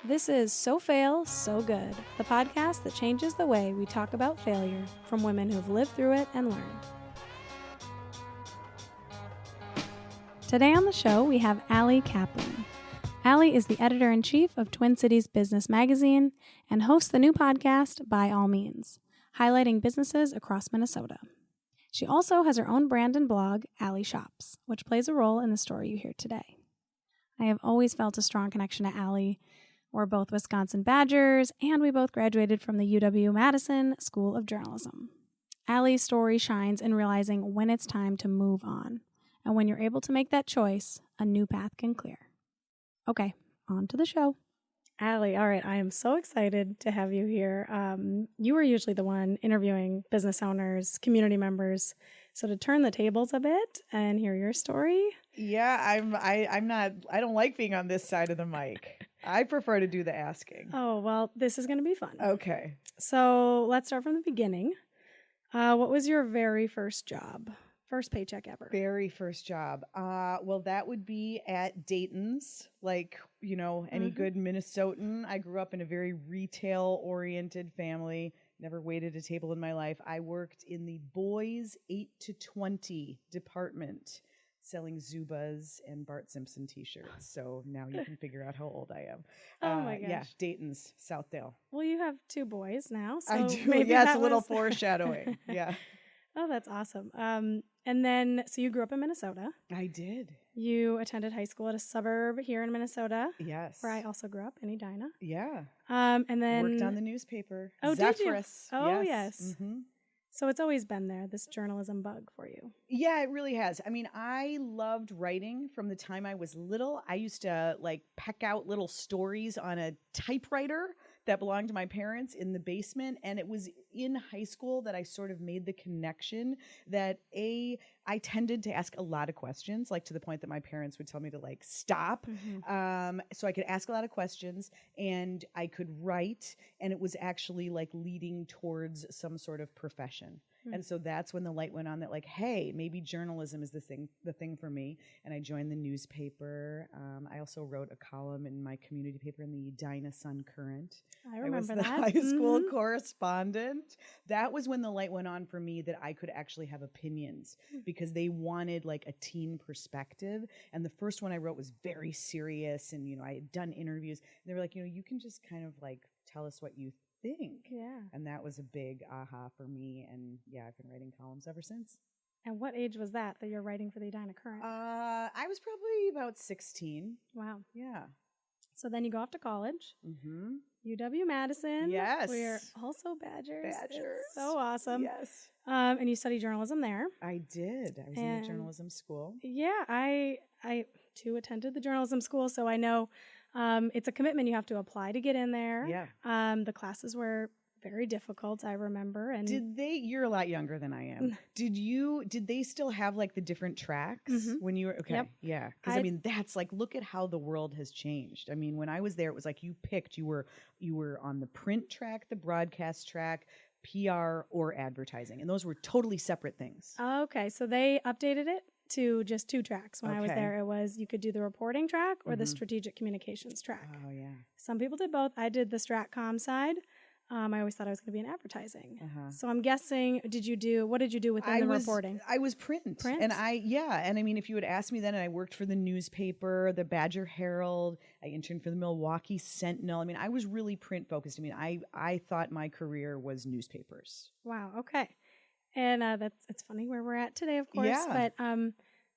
This is So Fail, So Good, the podcast that changes the way we talk about failure from women who've lived through it and learned. Today on the show, we have Allie Kaplan. Allie is the editor-in-chief of Twin Cities Business Magazine and hosts the new podcast, By All Means, highlighting businesses across Minnesota. She also has her own brand and blog, Allie Shops, which plays a role in the story you hear today. I have always felt a strong connection to Allie. We're both Wisconsin Badgers, and we both graduated from the UW-Madison School of Journalism. Allie's story shines in realizing when it's time to move on. And when you're able to make that choice, a new path can clear. Okay, on to the show. Allie, all right, I am so excited to have you here. You are usually the one interviewing business owners, community members. So to turn the tables a bit and hear your story. Yeah, I don't like being on this side of the mic. I prefer to do the asking. Oh, well, this is going to be fun. Okay. So let's start from the beginning. What was your very first job? First paycheck ever? Very first job. Well, that would be at Dayton's, like, any good Minnesotan. I grew up in a very retail-oriented family. Never waited a table in my life. I worked in the boys 8 to 20 department, selling Zubas and Bart Simpson t-shirts. So now you can figure out how old I am. Oh my gosh. Yeah, Dayton's, Southdale. Well, you have two boys now. So I do. Maybe Yes, a little foreshadowing. Yeah. Oh, that's awesome. And then, so you grew up in Minnesota. I did. You attended high school at a suburb here in Minnesota. Yes. Where I also grew up in Edina. Yeah. And then worked on the newspaper. Oh, Zephyrus. did you? Oh, yes. Mm-hmm. So it's always been there, this journalism bug for you. Yeah, it really has. I mean, I loved writing from the time I was little. I used to peck out little stories on a typewriter that belonged to my parents in the basement. And it was in high school that I sort of made the connection that I tended to ask a lot of questions, like to the point that my parents would tell me to stop. Mm-hmm. So I could ask a lot of questions and I could write, and it was actually leading towards some sort of profession. Mm-hmm. And so that's when the light went on that hey, maybe journalism is the thing for me. And I joined the newspaper. I also wrote a column in my community paper in the Edina Sun Current. I remember I was that. the high school correspondent. That was when the light went on for me that I could actually have opinions because they wanted a teen perspective. And the first one I wrote was very serious. And, I had done interviews. And they were like, you can just kind of tell us what you think. Yeah. And that was a big aha for me. And yeah, I've been writing columns ever since. And what age was that you're writing for the Edina Current? I was probably about 16. Wow. Yeah. So then you go off to college. Mm-hmm. UW-Madison. Yes. We're also Badgers. Badgers. It's so awesome. Yes. And you studied journalism there. I did. I was in the journalism school. Yeah, I too attended the journalism school, so I know it's a commitment you have to apply to get in there. Yeah. The classes were very difficult, I remember. And you're a lot younger than I am. Did they still have the different tracks when you were, okay. Yep. Yeah. Cause that's look at how the world has changed. I mean, when I was there, it was you picked, you were on the print track, the broadcast track, PR or advertising. And those were totally separate things. Okay. So they updated it to just 2 tracks. When I was there, it was you could do the reporting track or the strategic communications track. Oh yeah. Some people did both. I did the Stratcom side. I always thought I was going to be in advertising. So I'm guessing, what did you do within the reporting? I was print. And and I mean, if you had asked me then, and I worked for the newspaper, the Badger Herald, I interned for the Milwaukee Sentinel. I mean, I was really print focused. I mean, I thought my career was newspapers. Wow. Okay. And it's funny where we're at today, of course. Yeah. But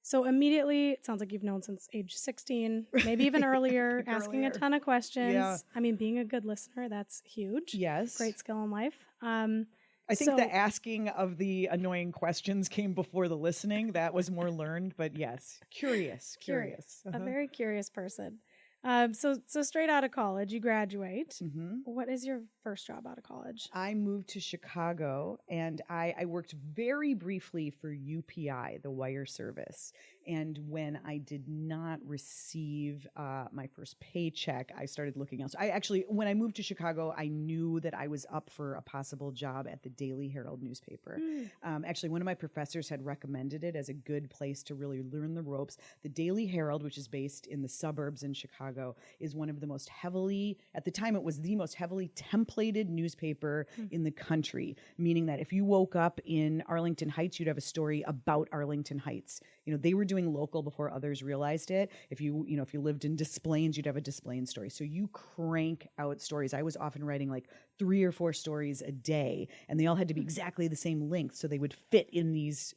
so immediately, it sounds like you've known since age 16, maybe even earlier, asking a ton of questions. Yeah. I mean, being a good listener, that's huge. Yes. Great skill in life. I think the asking of the annoying questions came before the listening. That was more learned, but yes, curious. A very curious person. So straight out of college, you graduate. Mm-hmm. What is your first job out of college? I moved to Chicago, and I worked very briefly for UPI, the wire service. And when I did not receive my first paycheck, I started looking else. When I moved to Chicago, I knew that I was up for a possible job at the Daily Herald newspaper. Actually, one of my professors had recommended it as a good place to really learn the ropes. The Daily Herald, which is based in the suburbs in Chicago, is one of the most heavily, at the time it was the most heavily templated newspaper in the country, meaning that if you woke up in Arlington Heights, you'd have a story about Arlington Heights. They were doing local before others realized it. If you lived in Des Plaines, you'd have a Des Plaines story. So you crank out stories. I was often writing like 3 or 4 stories a day, and they all had to be exactly the same length, so they would fit in these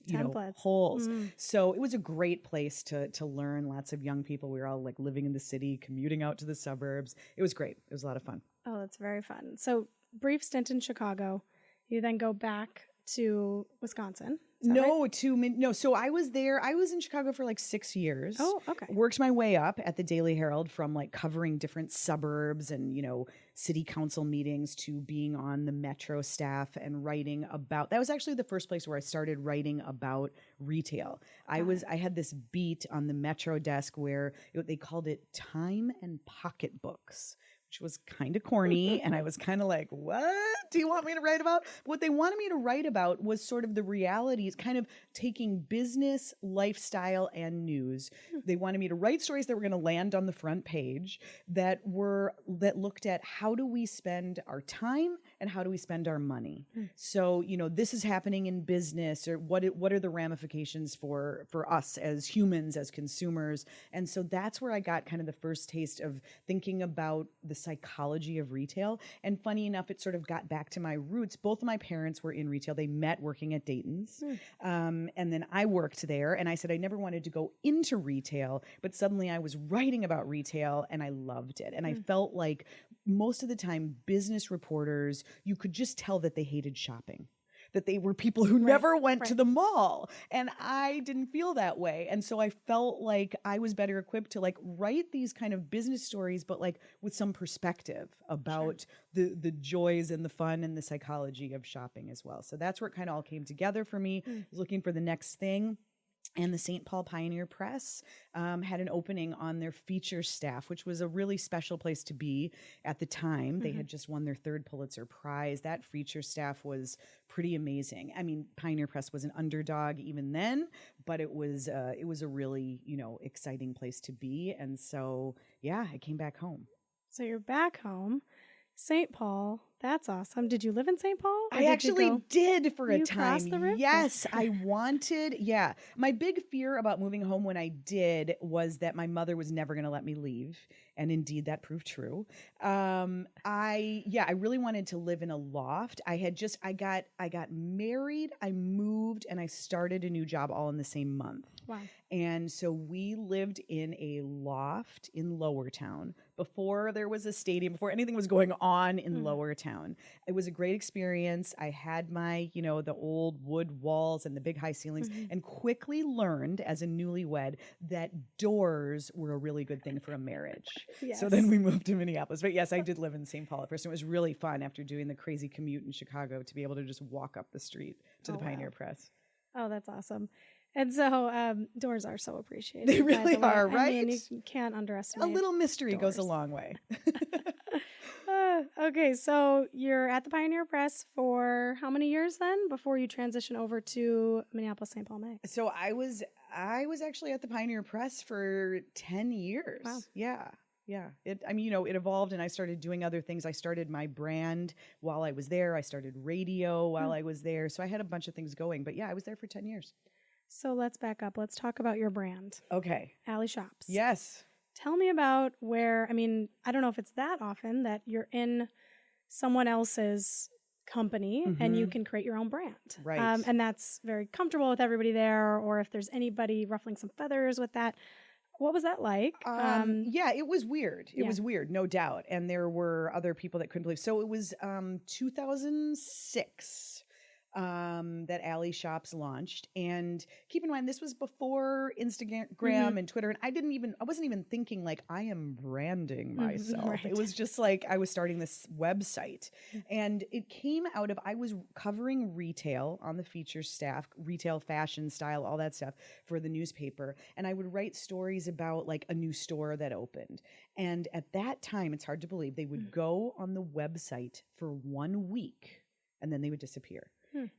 holes. So it was a great place to learn. Lots of young people. We were all like living in the city, commuting out to the suburbs. It was great. It was a lot of fun. Oh, that's very fun. So brief stint in Chicago. You then go back to Wisconsin. No. So I was there. I was in Chicago for like 6 years. Oh, okay. Worked my way up at the Daily Herald from like covering different suburbs and, city council meetings to being on the Metro staff and writing about, that was actually the first place where I started writing about retail. I had this beat on the Metro desk where they called it Time and Pocketbooks, which was kind of corny. And I was kind of like, what do you want me to write about? But what they wanted me to write about was sort of the realities, kind of taking business, lifestyle, and news. They wanted me to write stories that were going to land on the front page that looked at how do we spend our time and how do we spend our money. So, this is happening in business, or what are the ramifications for us as humans, as consumers. And so that's where I got kind of the first taste of thinking about the psychology of retail. And funny enough, it sort of got back to my roots. Both of my parents were in retail. They met working at Dayton's. And then I worked there, and I said I never wanted to go into retail, but suddenly I was writing about retail and I loved it. And I felt like most of the time business reporters, you could just tell that they hated shopping, that they were people who never went to the mall. And I didn't feel that way. And so I felt like I was better equipped to like write these kind of business stories, but like with some perspective about the joys and the fun and the psychology of shopping as well. So that's where it kind of all came together for me. I was looking for the next thing. And the St. Paul Pioneer Press had an opening on their feature staff, which was a really special place to be at the time. They had just won their 3rd Pulitzer Prize. That feature staff was pretty amazing. I mean, Pioneer Press was an underdog even then, but it was a really, exciting place to be. And so, I came back home. So you're back home. St. Paul, that's awesome. Did you live in St. Paul? I actually did for a time. Crossed the river? Yes, I wanted. Yeah. My big fear about moving home when I did was that my mother was never going to let me leave. And indeed, that proved true. I really wanted to live in a loft. I got married, I moved, and I started a new job all in the same month. Wow. And so we lived in a loft in Lower Town before there was a stadium, before anything was going on in Lower Town. It was a great experience. I had my, the old wood walls and the big high ceilings, and quickly learned as a newlywed that doors were a really good thing for a marriage. Yes. So then we moved to Minneapolis. But yes, I did live in St. Paul at first. It was really fun after doing the crazy commute in Chicago to be able to just walk up the street to the Pioneer Press. Oh, that's awesome. And so doors are so appreciated. They really are, right? I mean, you can't underestimate. A little mystery doors. goes a long way. Okay, so you're at the Pioneer Press for how many years then before you transition over to Minneapolis St. Paul Mag? So I was actually at the Pioneer Press for 10 years. Wow. Yeah. It evolved, and I started doing other things. I started my brand while I was there. I started radio while I was there. So I had a bunch of things going. But I was there for 10 years. So let's back up. Let's talk about your brand. Okay. Alley Shops. Yes. Tell me about I don't know if it's that often that you're in someone else's company and you can create your own brand. Right. And that's very comfortable with everybody there, or if there's anybody ruffling some feathers with that. What was that like? It was weird. It was weird, no doubt. And there were other people that couldn't believe. So it was 2006. that Alley Shops launched. And keep in mind, this was before Instagram and Twitter. And I wasn't even thinking like I am branding myself. Right. It was just like I was starting this website. And it came out of, I was covering retail on the feature staff, retail, fashion, style, all that stuff for the newspaper. And I would write stories about like a new store that opened. And at that time, it's hard to believe, they would go on the website for 1 week and then they would disappear.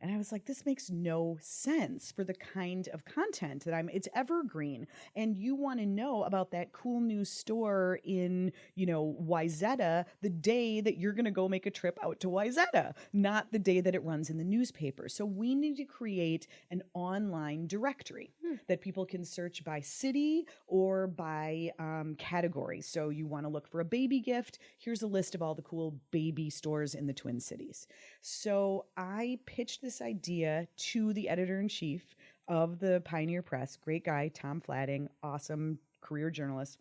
And I was like, this makes no sense for the kind of content that it's evergreen. And you want to know about that cool new store in, Wayzata the day that you're going to go make a trip out to Wayzata, not the day that it runs in the newspaper. So we need to create an online directory that people can search by city or by category. So you want to look for a baby gift. Here's a list of all the cool baby stores in the Twin Cities. So I pitched this idea to the editor-in-chief of the Pioneer Press, great guy, Tom Flatting, awesome career journalist.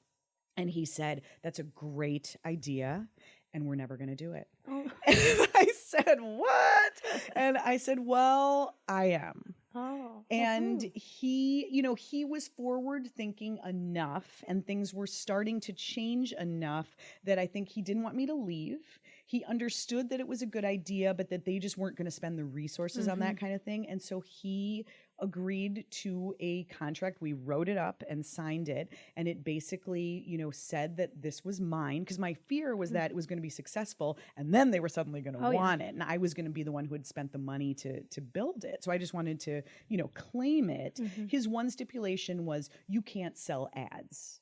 And he said, that's a great idea, and we're never going to do it. Oh. And I said, what? And I said, well, I am. Oh. And he was forward thinking enough, and things were starting to change enough that I think he didn't want me to leave. He understood that it was a good idea, but that they just weren't going to spend the resources on that kind of thing. And so he agreed to a contract. We wrote it up and signed it. And it basically, said that this was mine, because my fear was that it was going to be successful and then they were suddenly going to want it. And I was going to be the one who had spent the money to build it. So I just wanted to, claim it. His one stipulation was you can't sell ads.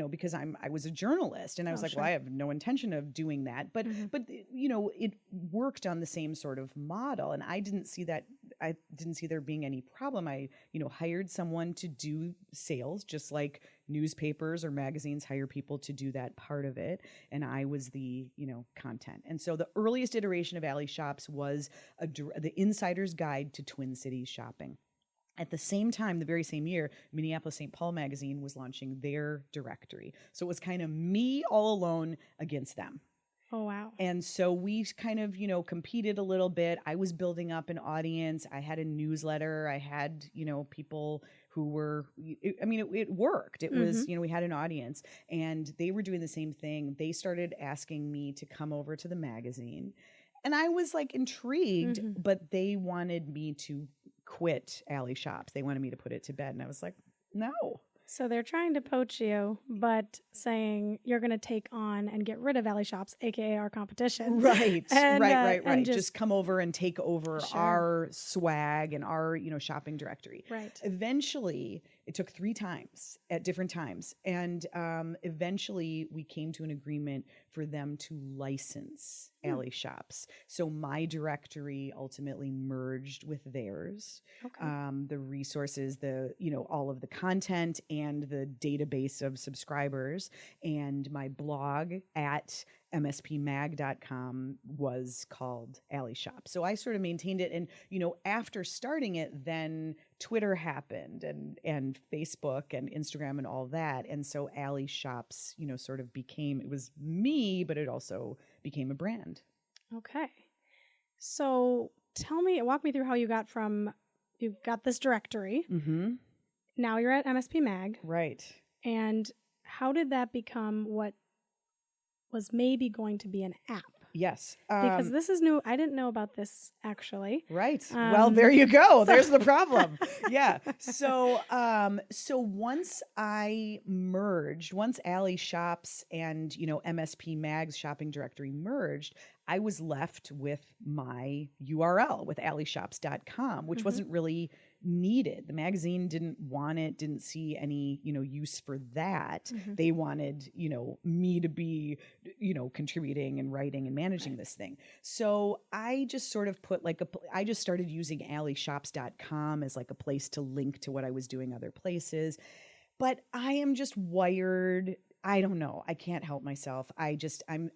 Because I was a journalist, and I was like, well, I have no intention of doing that. But it worked on the same sort of model, and I didn't see there being any problem. I, hired someone to do sales, just like newspapers or magazines hire people to do that part of it. And I was the, content. And so the earliest iteration of Alley Shops was the Insider's Guide to Twin Cities Shopping. At the same time, the very same year, Minneapolis-St. Paul magazine was launching their directory. So it was kind of me all alone against them. Oh, wow. And so we kind of, competed a little bit. I was building up an audience. I had a newsletter. I had, people who were, it worked. It was, we had an audience, and they were doing the same thing. They started asking me to come over to the magazine. And I was like intrigued, but they wanted me to quit Alley Shops. They wanted me to put it to bed. And I was like, no. So they're trying to poach you, but saying you're going to take on and get rid of Alley Shops, aka our competition. Right, and, right. And just come over and take over our swag and our, shopping directory. Right. Eventually, it took 3 times at different times. And eventually we came to an agreement for them to license Alley Shops. So my directory ultimately merged with theirs. Okay. The resources, all of the content and the database of subscribers, and my blog at mspmag.com was called Alley Shop. So I sort of maintained it. And, after starting it, then Twitter happened and Facebook and Instagram and all that. And so Alley Shops, sort of it was me, but it also became a brand. Okay. So walk me through how you got this directory. Mm-hmm. Now you're at MSP Mag. Right. And how did that become what was maybe going to be an app? Yes. Because this is new. I didn't know about this, actually. Right. Well, there you go. There's the problem. Yeah. So once Alley Shops and, MSP Mag's shopping directory merged, I was left with my URL with alleyshops.com, which wasn't really needed. The magazine didn't want it, didn't see any, use for that. They wanted, me to be, contributing and writing and managing this thing. So I just sort of I just started using alleyshops.com as like a place to link to what I was doing other places. But I am just wired. I don't know. I can't help myself. I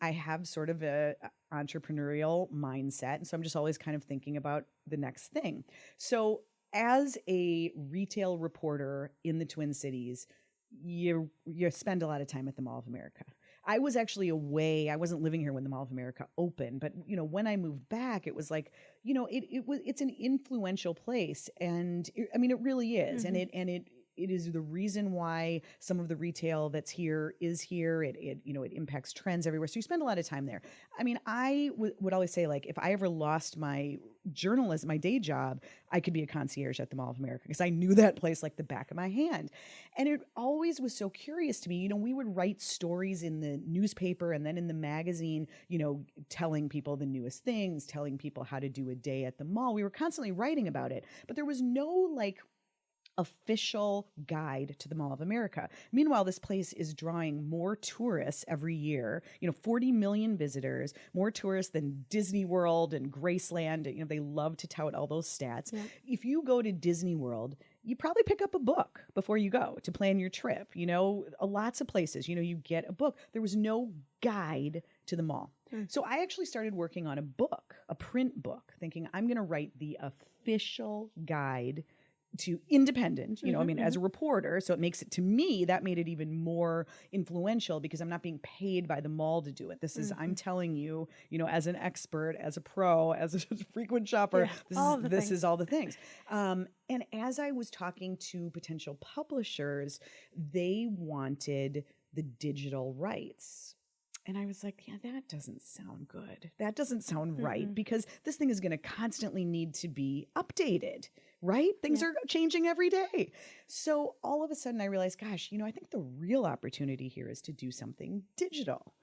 have sort of a entrepreneurial mindset. And so I'm just always kind of thinking about the next thing. So as a retail reporter in the Twin Cities, you spend a lot of time at the Mall of America. I was actually away. I wasn't living here when the Mall of America opened, but when I moved back, it was like, it's an influential place, and it really is, and it is the reason why some of the retail that's here is here. It impacts trends everywhere. So you spend a lot of time there. I would always say, like, if I ever lost my journalism, my day job, I could be a concierge at the Mall of America, because I knew that place like the back of my hand. And it always was so curious to me. We would write stories in the newspaper and then in the magazine, telling people the newest things, telling people how to do a day at the mall. We were constantly writing about it, but there was no official guide to the Mall of America. Meanwhile, this place is drawing more tourists every year, 40 million visitors, more tourists than Disney World and Graceland. They love to tout all those stats. Yeah. If you go to Disney World, you probably pick up a book before you go to plan your trip. Lots of places, you get a book. There was no guide to the mall. So I actually started working on a print book, thinking I'm going to write the official guide to independent, as a reporter. So it makes it, to me, that made it even more influential, because I'm not being paid by the mall to do it. This is, I'm telling you, as an expert, as a pro, as a frequent shopper, this is all the things. And as I was talking to potential publishers, they wanted the digital rights. And I was like, yeah, that doesn't sound good. That doesn't sound right, because this thing is going to constantly need to be updated, right? Things are changing every day. So all of a sudden I realized, gosh, I think the real opportunity here is to do something digital.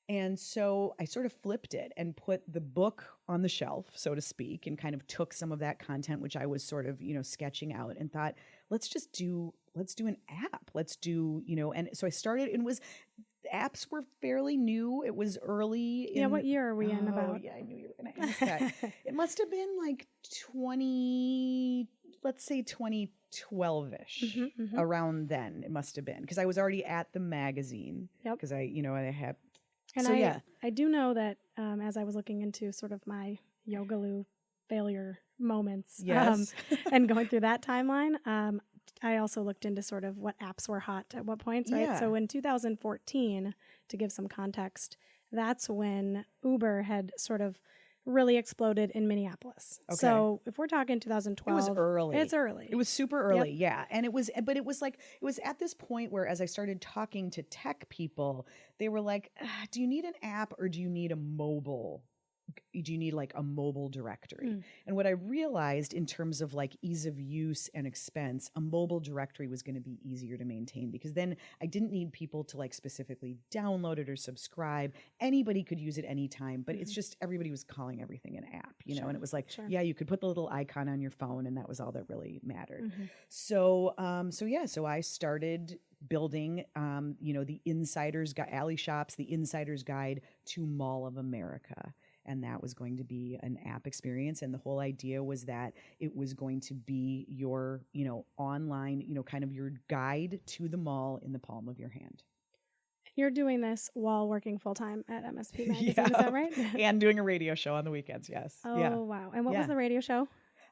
And so I sort of flipped it and put the book on the shelf, so to speak, and kind of took some of that content, which I was sort of, sketching out, and thought, let's do an app. Let's do, and so I started, and apps were fairly new. It was early. What year are we in about? Yeah, I knew you were going to ask that. It must have been like 2012-ish, around then. It must have been, because I was already at the magazine. Because I had. And I do know that as I was looking into sort of my Yogaloo failure moments, and going through that timeline, I also looked into sort of what apps were hot at what points, right? Yeah. So in 2014, to give some context, that's when Uber had sort of really exploded in Minneapolis. Okay. So if we're talking 2012, it was early. It's early. It was super early, yeah. And it was at this point where, as I started talking to tech people, they were like, do you need an app, or do you need a mobile? Do you need like a mobile directory? And what I realized, in terms of like ease of use and expense, a mobile directory was going to be easier to maintain, because then I didn't need people to like specifically download it or subscribe. Anybody could use it anytime, but it's just, everybody was calling everything an app, and it was like, you could put the little icon on your phone, and that was all that really mattered. So I started building, the Insider's Guide, Alley Shops, the Insider's Guide to Mall of America. And that was going to be an app experience. And the whole idea was that it was going to be your, online, kind of your guide to the mall in the palm of your hand. You're doing this while working full-time at MSP Magazine, is that right? And doing a radio show on the weekends, yes. Oh, wow. And what was the radio show?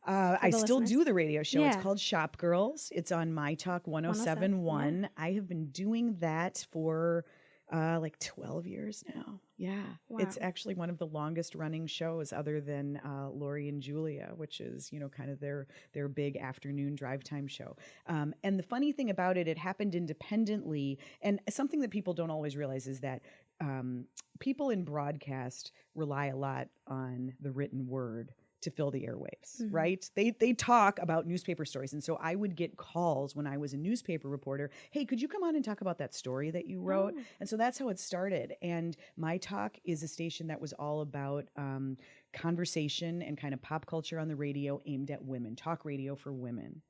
I still do the radio show. It's called Shop Girls. It's on My Talk 107.1. Yeah. I have been doing that for like 12 years now. Yeah. Wow. It's actually one of the longest running shows, other than Lori and Julia, which is, kind of their big afternoon drive time show. And the funny thing about it happened independently. And something that people don't always realize is that people in broadcast rely a lot on the written word to fill the airwaves, right? They talk about newspaper stories. And so I would get calls when I was a newspaper reporter, hey, could you come on and talk about that story that you wrote? And so that's how it started. And My Talk is a station that was all about conversation and kind of pop culture on the radio, aimed at women, talk radio for women.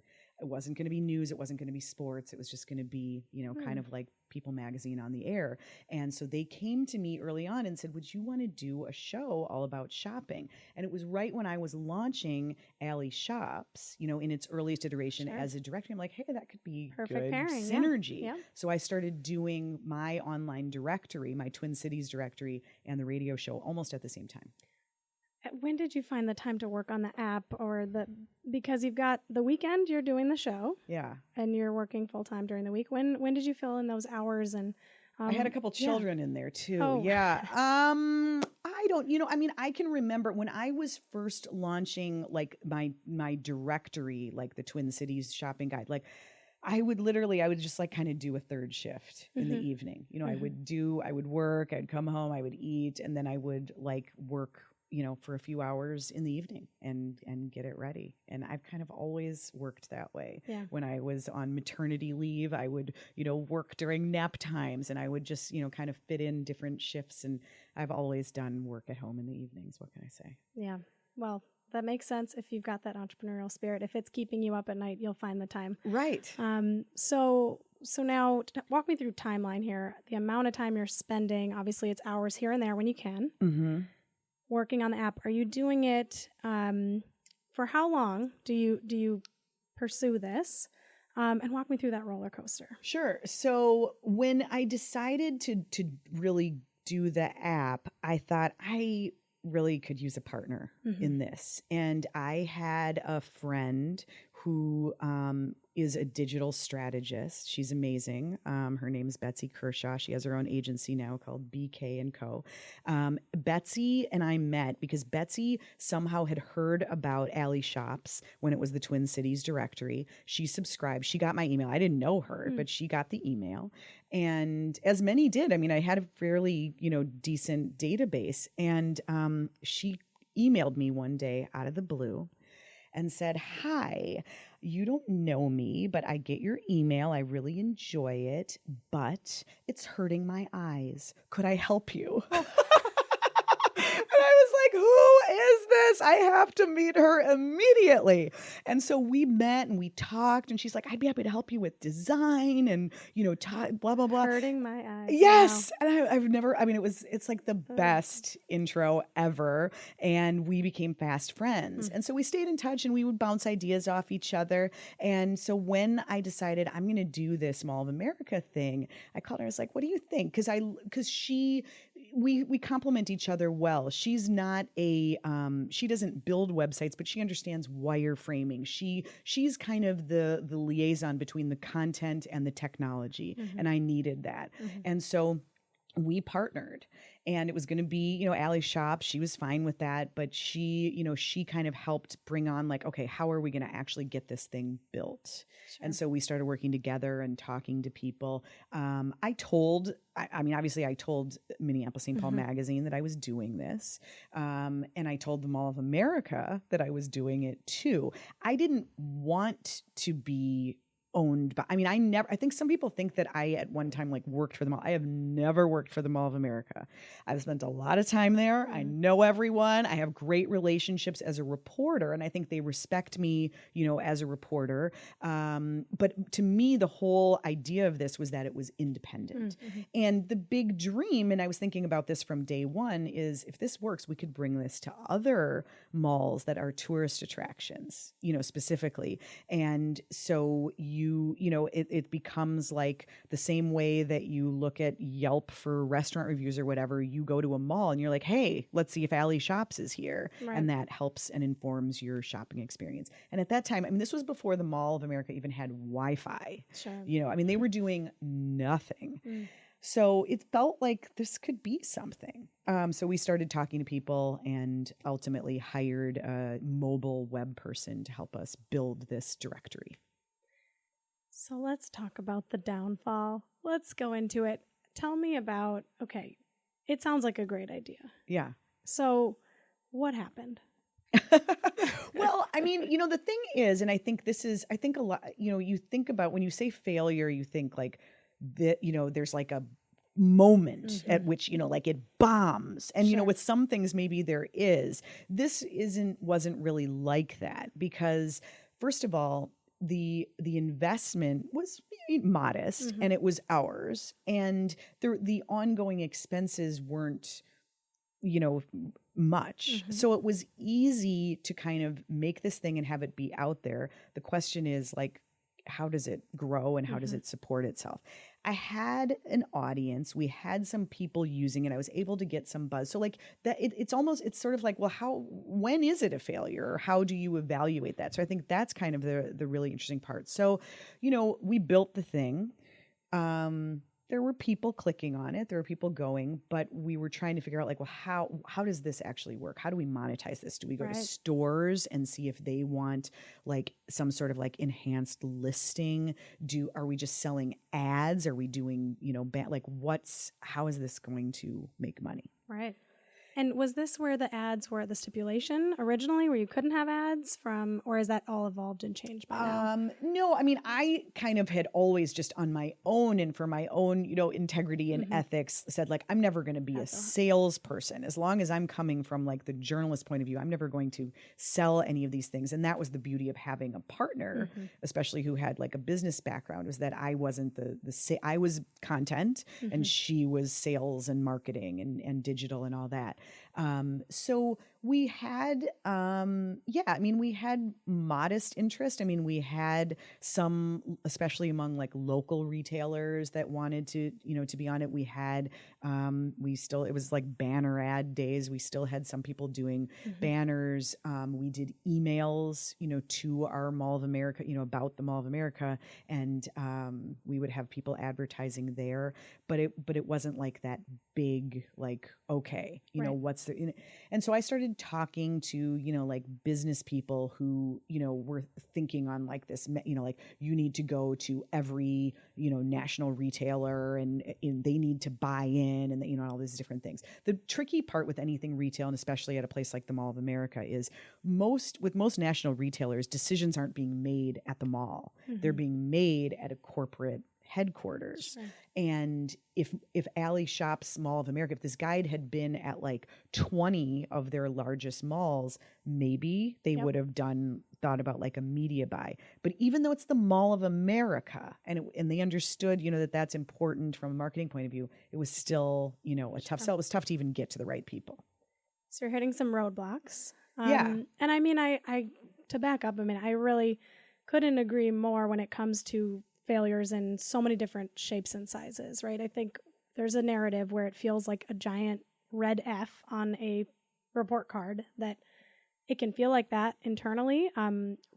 It wasn't going to be news. It wasn't going to be sports. It was just going to be, kind of like People Magazine on the air. And so they came to me early on and said, would you want to do a show all about shopping? And it was right when I was launching Alley Shops, in its earliest iteration as a directory. I'm like, hey, that could be perfect good pairing. Synergy. Yeah. So I started doing my online directory, my Twin Cities directory, and the radio show almost at the same time. When did you find the time to work on the app, because you've got the weekend, you're doing the show. Yeah. And you're working full time during the week. When did you fill in those hours, and I had a couple children in there too. Oh. Yeah. I don't, I mean, I can remember when I was first launching like my directory, like the Twin Cities shopping guide, like I would just like kind of do a third shift in the evening. I would work, I'd come home, I would eat, and then I would like work, for a few hours in the evening and get it ready. And I've kind of always worked that way. Yeah. When I was on maternity leave, I would, work during nap times, and I would just, kind of fit in different shifts. And I've always done work at home in the evenings. What can I say? Yeah. Well, that makes sense if you've got that entrepreneurial spirit. If it's keeping you up at night, you'll find the time. Right. So now walk me through timeline here. The amount of time you're spending, obviously it's hours here and there when you can, working on the app. Are you doing it for how long do you pursue this? And walk me through that roller coaster. Sure. So when I decided to really do the app, I thought I really could use a partner in this. And I had a friend who is a digital strategist. She's amazing. Her name is Betsy Kershaw. She has her own agency now called BK & Co. Betsy and I met because Betsy somehow had heard about Alley Shops when it was the Twin Cities directory. She subscribed. She got my email. I didn't know her, but she got the email. And as many did, I mean, I had a fairly, decent database. And she emailed me one day out of the blue and said, "Hi, you don't know me, but I get your email. I really enjoy it, but it's hurting my eyes. Could I help you?" And I was like, "Who is this? I have to meet her immediately." And so we met and we talked, and she's like, "I'd be happy to help you with design and, blah, blah, blah." Hurting my eyes. Yes. Wow. And I've never, I mean, it's like the best intro ever. And we became fast friends. And so we stayed in touch and we would bounce ideas off each other. And so when I decided I'm going to do this Mall of America thing, I called her. I was like, "What do you think?" We complement each other well. She's not she doesn't build websites, but she understands wireframing. She's kind of the liaison between the content and the technology. And I needed that. And so we partnered, and it was going to be, Alley Shop. She was fine with that, but she kind of helped bring on like, okay, how are we going to actually get this thing built? Sure. And so we started working together and talking to people. I told Minneapolis St. Paul Magazine that I was doing this. And I told the Mall of America that I was doing it too. I didn't want to be owned by, I think some people think that I at one time like worked for the mall. I have never worked for the Mall of America. I've spent a lot of time there. I know everyone. I have great relationships as a reporter, and I think they respect me, as a reporter. But to me, the whole idea of this was that it was independent. And the big dream, and I was thinking about this from day one, is if this works, we could bring this to other malls that are tourist attractions, specifically. And so it becomes like the same way that you look at Yelp for restaurant reviews or whatever. You go to a mall and you're like, "Hey, let's see if Alley Shops is here." Right. And that helps and informs your shopping experience. And at that time, this was before the Mall of America even had Wi-Fi. Sure. They were doing nothing. So it felt like this could be something. So we started talking to people and ultimately hired a mobile web person to help us build this directory. So let's talk about the downfall. Let's go into it. Tell me about, okay, it sounds like a great idea. Yeah. So what happened? Well, the thing is, and I think a lot, you think about when you say failure, you think like that, there's like a moment at which, like it bombs. And, Sure. With some things, maybe there is. This wasn't really like that because, first of all, the investment was modest and it was ours, and the ongoing expenses weren't much. So it was easy to kind of make this thing and have it be out there. The question is like, how does it grow and how does it support itself? I had an audience. We had some people using it. I was able to get some buzz. So like that, it's sort of like, well, when is it a failure? Or how do you evaluate that? So I think that's kind of the really interesting part. So, we built the thing. there were people clicking on it, there were people going, but we were trying to figure out like, well, how does this actually work? How do we monetize this? Do we go to stores and see if they want like some sort of like enhanced listing? Are we just selling ads? Are we doing, how is this going to make money? Right. And was this where the ads were the stipulation originally, where you couldn't have ads from, or is that all evolved and changed by now? No, I mean, I kind of had always just on my own and for my own, integrity and ethics said like, I'm never going to be a salesperson. As long as I'm coming from like the journalist point of view, I'm never going to sell any of these things. And that was the beauty of having a partner, especially who had like a business background, was that I wasn't I was content and she was sales and marketing and digital and all that. So we had, we had modest interest. I mean, we had some, especially among like local retailers that wanted to be on it. We had, it was like banner ad days. We still had some people doing banners. We did emails, to our Mall of America, about the Mall of America. And, we would have people advertising there, but it wasn't like that big, like, okay, what's the, and so I started talking to, like business people who, were thinking on like this, like you need to go to every, national retailer and they need to buy in and, all these different things. The tricky part with anything retail, and especially at a place like the Mall of America, is with most national retailers, decisions aren't being made at the mall. They're being made at a corporate headquarters. Sure. And if Allie shops Mall of America, if this guide had been at like 20 of their largest malls, maybe they would have thought about like a media buy. But even though it's the Mall of America and they understood, that that's important from a marketing point of view, it was still, a tough sell. It was tough to even get to the right people. So you're hitting some roadblocks. And I mean, I to back up, I really couldn't agree more when it comes to failures in so many different shapes and sizes, right? I think there's a narrative where it feels like a giant red F on a report card, that it can feel like that internally,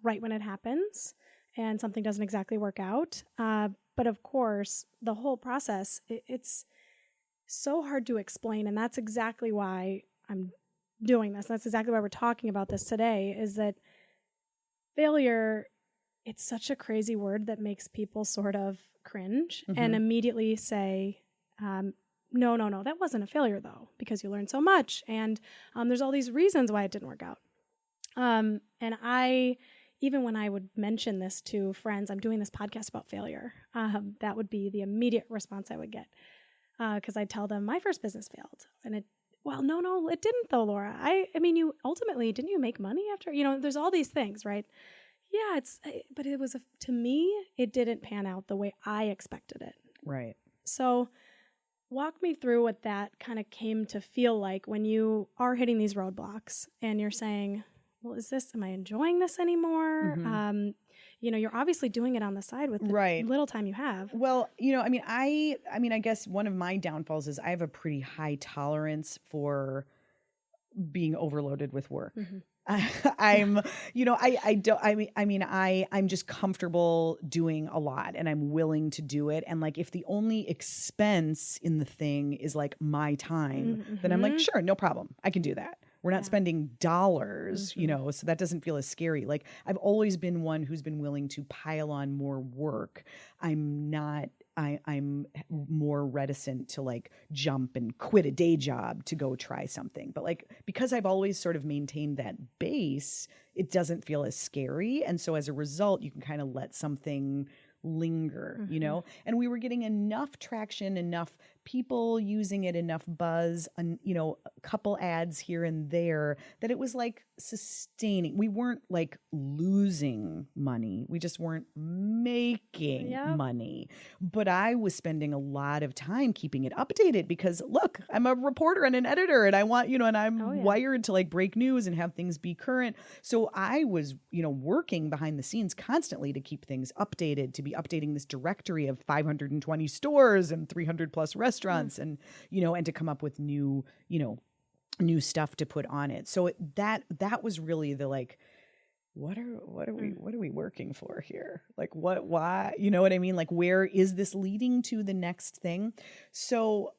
right when it happens and something doesn't exactly work out. But of course, the whole process, it's so hard to explain. And that's exactly why I'm doing this. That's exactly why we're talking about this today, is that failure, it's such a crazy word that makes people sort of cringe and immediately say, no, that wasn't a failure though, because you learned so much. And there's all these reasons why it didn't work out. And even when I would mention this to friends, I'm doing this podcast about failure, that would be the immediate response I would get. Because I'd tell them my first business failed. And no, it didn't though, Laura. I mean, you ultimately, didn't you make money after? There's all these things, right? Yeah, but it was, to me, it didn't pan out the way I expected it. Right. So walk me through what that kind of came to feel like when you are hitting these roadblocks and you're saying, well, am I enjoying this anymore? You're obviously doing it on the side with the little time you have. Well, I guess one of my downfalls is I have a pretty high tolerance for being overloaded with work. I'm just comfortable doing a lot and I'm willing to do it. And like, if the only expense in the thing is like my time, then I'm like, sure, no problem. I can do that. We're not spending dollars, so that doesn't feel as scary. Like, I've always been one who's been willing to pile on more work. I'm more reticent to like jump and quit a day job to go try something. But like, because I've always sort of maintained that base, it doesn't feel as scary. And so as a result, you can kind of let something linger, and we were getting enough traction, enough people using it, enough buzz, and a couple ads here and there, that it was like sustaining. We weren't like losing money. We just weren't making money. But I was spending a lot of time keeping it updated because look, I'm a reporter and an editor and I want, and I'm wired to like break news and have things be current. So I was, working behind the scenes constantly to keep things updated, to be updating this directory of 520 stores and 300 plus restaurants and, and to come up with new stuff to put on it. So that was really the like what are we working for here? Like why, you know what I mean? Like, where is this leading to the next thing? So,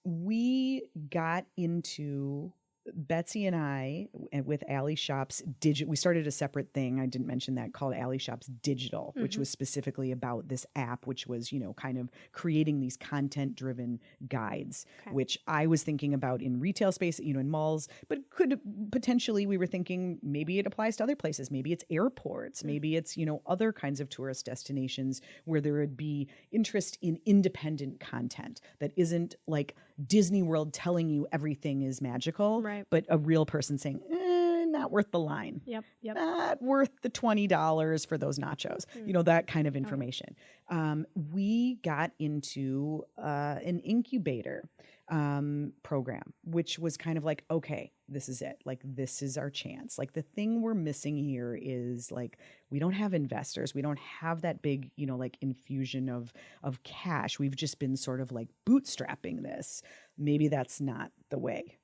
we got into Betsy and I, with Alley Shops we started a separate thing. I didn't mention that, called Alley Shops Digital, which was specifically about this app, which was, kind of creating these content driven guides, which I was thinking about in retail space, in malls, but could potentially, we were thinking maybe it applies to other places. Maybe it's airports, maybe it's, other kinds of tourist destinations where there would be interest in independent content that isn't like Disney World telling you everything is magical. Right. But a real person saying, not worth the line. Yep. Not worth the $20 for those nachos. That kind of information. We got into an incubator program, which was kind of like, okay, this is it. Like, this is our chance. Like, the thing we're missing here is, like, we don't have investors. We don't have that big, like, infusion of cash. We've just been sort of like bootstrapping this. Maybe that's not the way.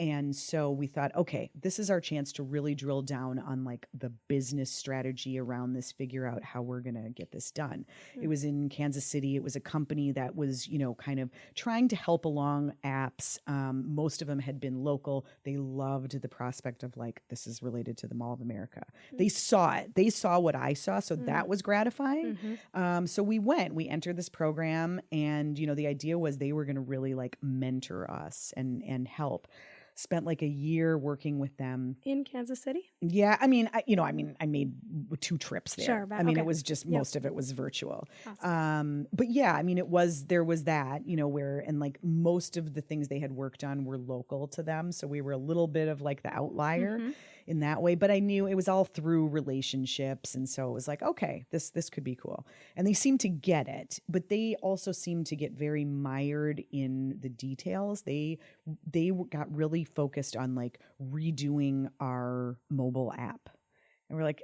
And so we thought, okay, this is our chance to really drill down on like the business strategy around this, figure out how we're going to get this done. It was in Kansas City. It was a company that was, kind of trying to help along apps. Most of them had been local. They loved the prospect of like, this is related to the Mall of America. They saw it. They saw what I saw. So that was gratifying. So we entered this program, and, the idea was they were going to really like mentor us and help. Spent like a year working with them in Kansas City. Yeah, I made 2 trips there. Sure, it was just most of it was virtual. Awesome. But yeah, there was that, where, and like most of the things they had worked on were local to them, so we were a little bit of like the outlier in that way. But I knew it was all through relationships, and so it was like, okay, this could be cool. And they seemed to get it, but they also seemed to get very mired in the details. They got really focused on like redoing our mobile app, and we're like,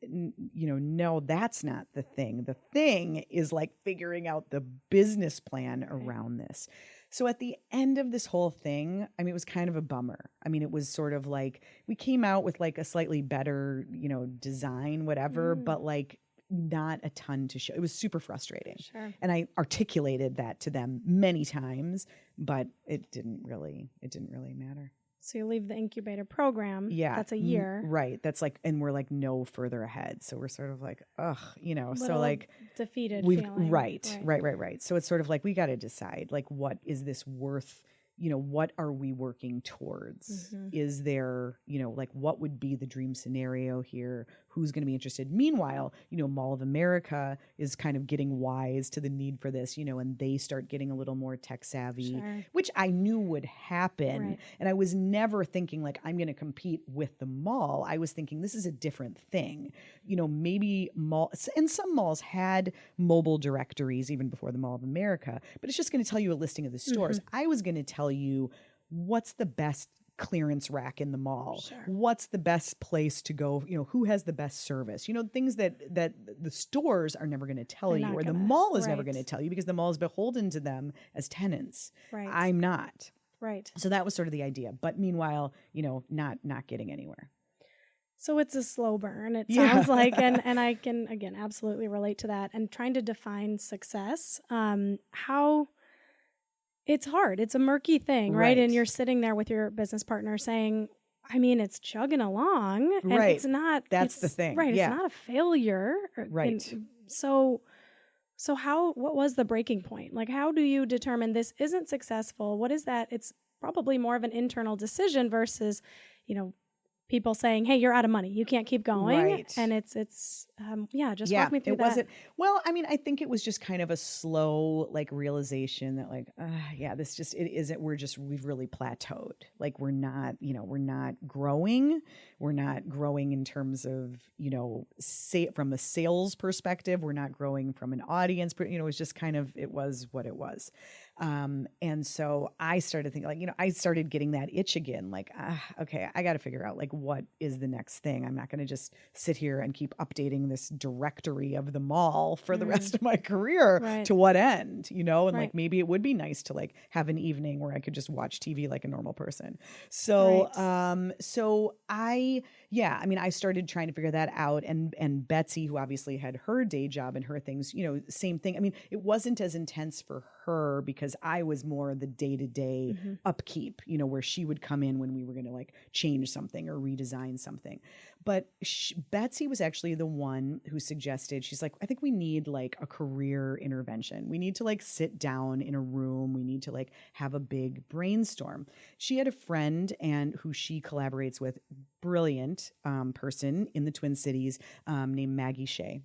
no, that's not the thing. The thing is like figuring out the business plan around this. So at the end of this whole thing, it was kind of a bummer. It was sort of like we came out with like a slightly better, design, whatever, but like not a ton to show. It was super frustrating. Sure. And I articulated that to them many times, but it didn't really matter. So you leave the incubator program. Yeah. That's a year. Right. That's like, and we're like no further ahead. So we're sort of like, ugh, so like defeated feeling. Right. So it's sort of like, we got to decide, like, what is this worth? What are we working towards? Is there, like, what would be the dream scenario here? Who's going to be interested? Meanwhile, Mall of America is kind of getting wise to the need for this, and they start getting a little more tech savvy, which I knew would happen. Right. And I was never thinking like, I'm going to compete with the mall. I was thinking this is a different thing. Maybe and some malls had mobile directories even before the Mall of America, but it's just going to tell you a listing of the stores. I was going to tell you what's the best clearance rack in the mall. Sure. What's the best place to go? Who has the best service? Things that the stores are never going to tell you, or the mall is never going to tell you, because the mall is beholden to them as tenants. Right. I'm not. Right. So that was sort of the idea. But meanwhile, not getting anywhere. So it's a slow burn, it sounds like, and I can, again, absolutely relate to that. And trying to define success, how it's hard. It's a murky thing, right? And you're sitting there with your business partner saying, it's chugging along, and it's not. That's the thing, right? It's not a failure, right? So what was the breaking point? Like, how do you determine this isn't successful? What is that? It's probably more of an internal decision versus, people saying, hey, you're out of money, you can't keep going. Right. And just walk me through that. Wasn't, well, I think it was just kind of a slow like realization that like, this just, it isn't, we've really plateaued. Like we're not growing. We're not growing in terms of, from a sales perspective, we're not growing from an audience, it was just kind of, it was what it was. And so I started thinking, like, I started getting that itch again, like, okay, I got to figure out, like, what is the next thing? I'm not going to just sit here and keep updating this directory of the mall for the rest of my career. Right. To what end, and Right. like, maybe it would be nice to like have an evening where I could just watch TV like a normal person. So, I started trying to figure that out. And Betsy, who obviously had her day job and her things, same thing. I mean, it wasn't as intense for her because I was more the day-to-day upkeep, where she would come in when we were going to like change something or redesign something. But Betsy was actually the one who suggested, she's like, I think we need like a career intervention. We need to like sit down in a room. We need to like have a big brainstorm. She had a friend and who she collaborates with, brilliant person in the Twin Cities named Maggie Shea.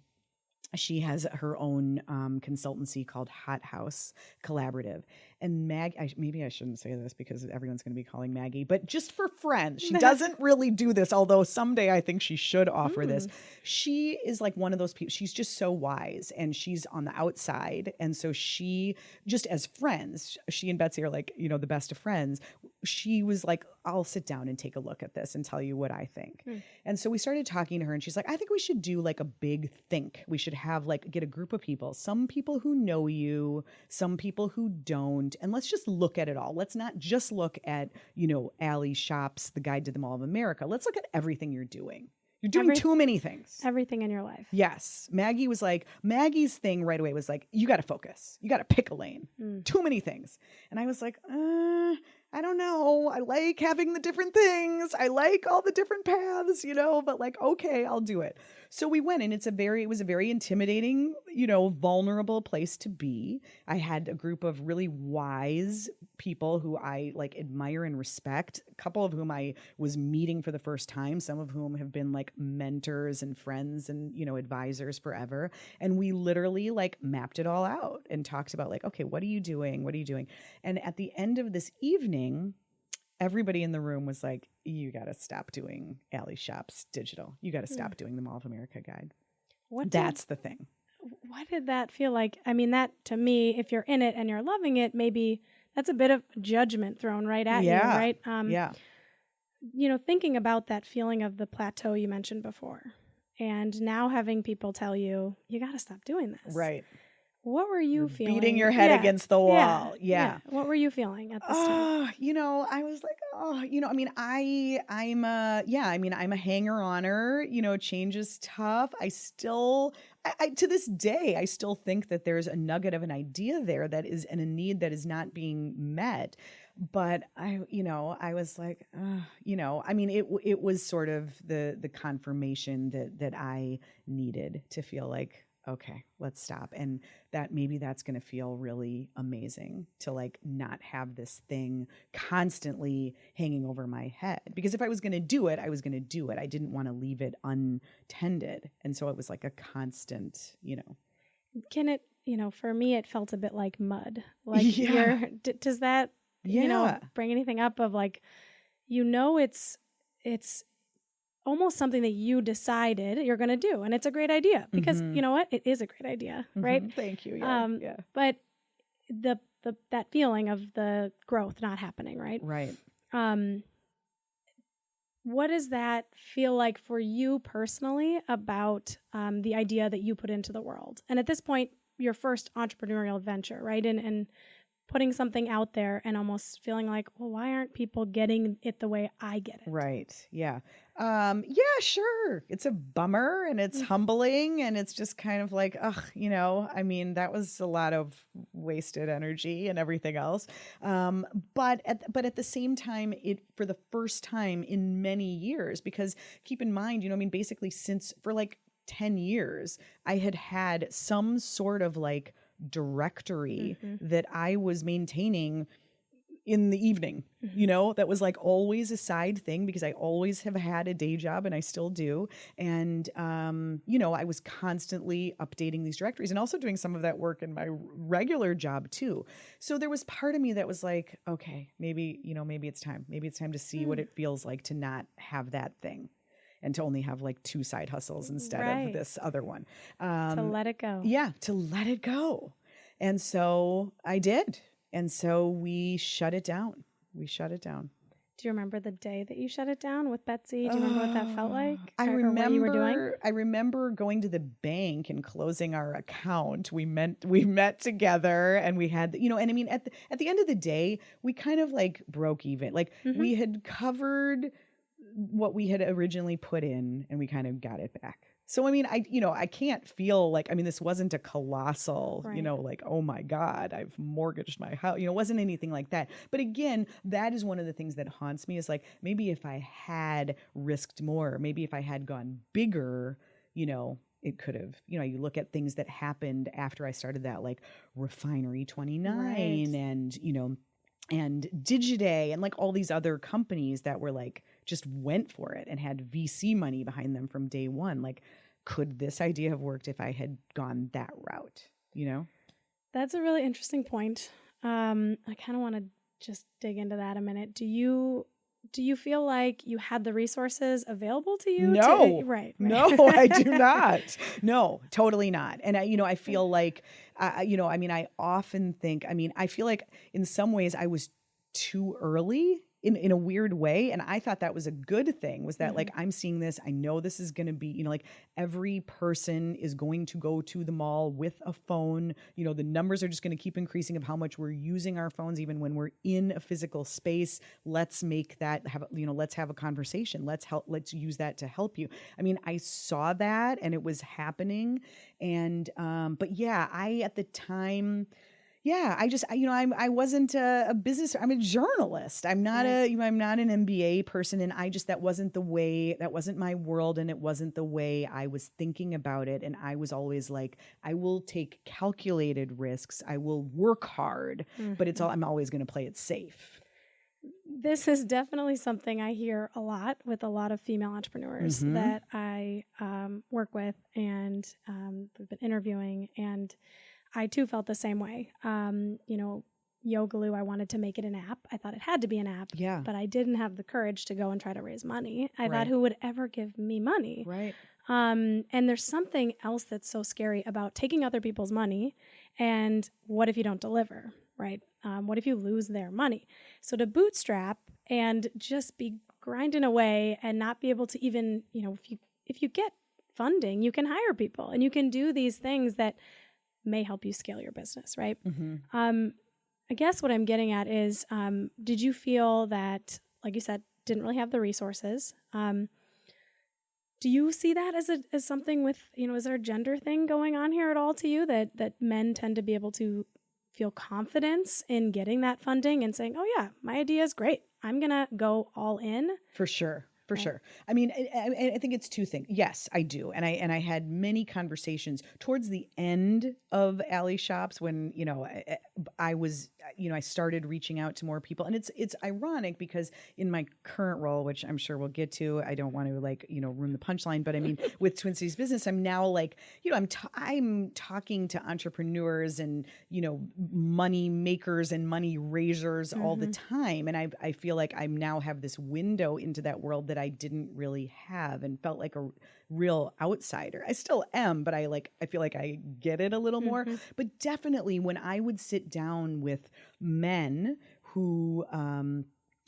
She has her own consultancy called Hot House Collaborative. And maybe I shouldn't say this because everyone's going to be calling Maggie, but just for friends, she doesn't really do this, although someday I think she should offer this. She is like one of those people. She's just so wise and she's on the outside. And so she, just as friends, she and Betsy are like, the best of friends. She was like, I'll sit down and take a look at this and tell you what I think. And so we started talking to her and she's like, I think we should do like a big think. We should have like, get a group of people, some people who know you, some people who don't. And let's just look at it all. Let's not just look at, Alley Shops, the Guide to the Mall of America. Let's look at everything you're doing. You're doing too many things. Everything in your life. Yes. Maggie's thing right away was like, you got to focus. You got to pick a lane. Too many things. And I was like, I don't know. I like having the different things. I like all the different paths, but like, okay, I'll do it. So we went and it was a very intimidating, vulnerable place to be. I had a group of really wise people who I like admire and respect, a couple of whom I was meeting for the first time, some of whom have been like mentors and friends and, advisors forever. And we literally like mapped it all out and talked about like, okay, what are you doing? What are you doing? And at the end of this evening, everybody in the room was like, you got to stop doing Alley Shops digital. You got to stop doing the Mall of America guide. That's the thing. What did that feel like? I mean, that to me, if you're in it and you're loving it, maybe that's a bit of judgment thrown right at you, right? Thinking about that feeling of the plateau you mentioned before, and now having people tell you, you got to stop doing this. Right. What were you feeling? Beating your head against the wall. Yeah. What were you feeling at this time? I was like, I'm a hanger-oner, change is tough. I still, to this day, I still think that there's a nugget of an idea there that is and a need that is not being met. But I was like, it was sort of the confirmation that I needed to feel like, okay, let's stop. And that maybe that's going to feel really amazing to like not have this thing constantly hanging over my head. Because if I was going to do it, I was going to do it. I didn't want to leave it untended. And so it was like a constant, Can it, for me, it felt a bit like mud. Like, does that, bring anything up of like, it's almost something that you decided you're going to do. And it's a great idea because you know what? It is a great idea, right? Thank you. But that feeling of the growth not happening, right? Right. What does that feel like for you personally about the idea that you put into the world? And at this point, your first entrepreneurial venture, right? And putting something out there and almost feeling like, well, why aren't people getting it the way I get it? Right. Yeah. Sure. It's a bummer and it's humbling and it's just kind of like, that was a lot of wasted energy and everything else. But at the same time, it, for the first time in many years, because keep in mind, basically since for like 10 years, I had some sort of like directory that I was maintaining in the evening, that was like always a side thing because I always have had a day job and I still do. And, I was constantly updating these directories and also doing some of that work in my regular job too. So there was part of me that was like, okay, maybe it's time. Maybe it's time to see what it feels like to not have that thing. And to only have like 2 side hustles instead of this other one. To let it go. Yeah, to let it go. And so I did. And so we shut it down. Do you remember the day that you shut it down with Betsy? Do you remember what that felt like? I Or remember what you were doing? I remember going to the bank and closing our account. We met together and we had, and I mean at the end of the day, we kind of like broke even. Like we had covered what we had originally put in and we kind of got it back. So, I mean, I can't feel like, I mean, this wasn't a colossal, like, oh my God, I've mortgaged my house, it wasn't anything like that. But again, that is one of the things that haunts me is like, maybe if I had risked more, maybe if I had gone bigger, it could have, you look at things that happened after I started that, like Refinery 29 and Digiday and like all these other companies that were like, just went for it and had VC money behind them from day one. Like, could this idea have worked if I had gone that route? That's a really interesting point. I kind of want to just dig into that a minute. Do you feel like you had the resources available to you? No, right. No, I do not. No, totally not. And I feel like, I often think, I feel like in some ways I was too early in a weird way. And I thought that was a good thing, was that like, I'm seeing this, I know this is going to be, like every person is going to go to the mall with a phone. The numbers are just going to keep increasing of how much we're using our phones, even when we're in a physical space. Let's make that let's have a conversation. Let's use that to help you. I mean, I saw that and it was happening. And, but yeah, at the time, I wasn't a business. I'm a journalist. I'm not I'm not an MBA person. And that wasn't my world. And it wasn't the way I was thinking about it. And I was always like, I will take calculated risks. I will work hard, but I'm always going to play it safe. This is definitely something I hear a lot with a lot of female entrepreneurs that I work with and we've been interviewing, and I too felt the same way. Yogaloo, I wanted to make it an app. I thought it had to be an app, but I didn't have the courage to go and try to raise money. I thought, who would ever give me money? Right. And there's something else that's so scary about taking other people's money, and what if you don't deliver, right? What if you lose their money? So to bootstrap and just be grinding away and not be able to even, if you get funding, you can hire people and you can do these things that may help you scale your business, right? I guess what I'm getting at is, did you feel that, like you said, didn't really have the resources? Do you see that as something with, is there a gender thing going on here at all to you, that men tend to be able to feel confidence in getting that funding and saying, oh yeah, my idea is great, I'm going to go all in? For sure. I mean, I think it's two things. Yes, I do. And I had many conversations towards the end of Alley Shops when, I was, I started reaching out to more people. And it's ironic because in my current role, which I'm sure we'll get to, I don't want to ruin the punchline, but I mean, with Twin Cities Business, I'm now like, I'm talking to entrepreneurs and, money makers and money raisers all the time. And I feel like I now have this window into that world that I didn't really have and felt like a real outsider. I still am, but I feel like I get it a little more. But definitely when I would sit down with men who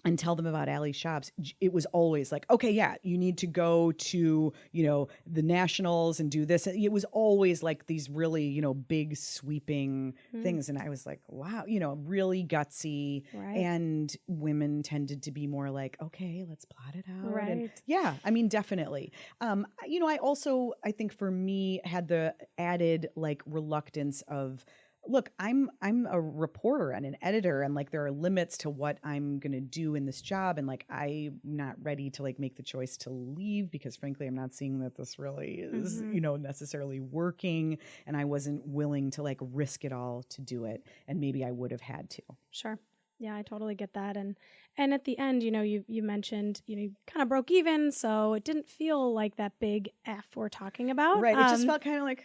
and tell them about Alley Shops, it was always like, okay, yeah, you need to go to, the nationals and do this. It was always like these really, big sweeping things. And I was like, wow, really gutsy. Right. And women tended to be more like, okay, let's plot it out. Right. And yeah, I mean, definitely. I also, I think for me, had the added like reluctance of, look, I'm a reporter and an editor, and like there are limits to what I'm going to do in this job, and like I'm not ready to like make the choice to leave because frankly I'm not seeing that this really is necessarily working, and I wasn't willing to like risk it all to do it, and maybe I would have had to. Sure. Yeah, I totally get that. And at the end, you mentioned, you kind of broke even, so it didn't feel like that big F we're talking about. Right. It just felt kind of like,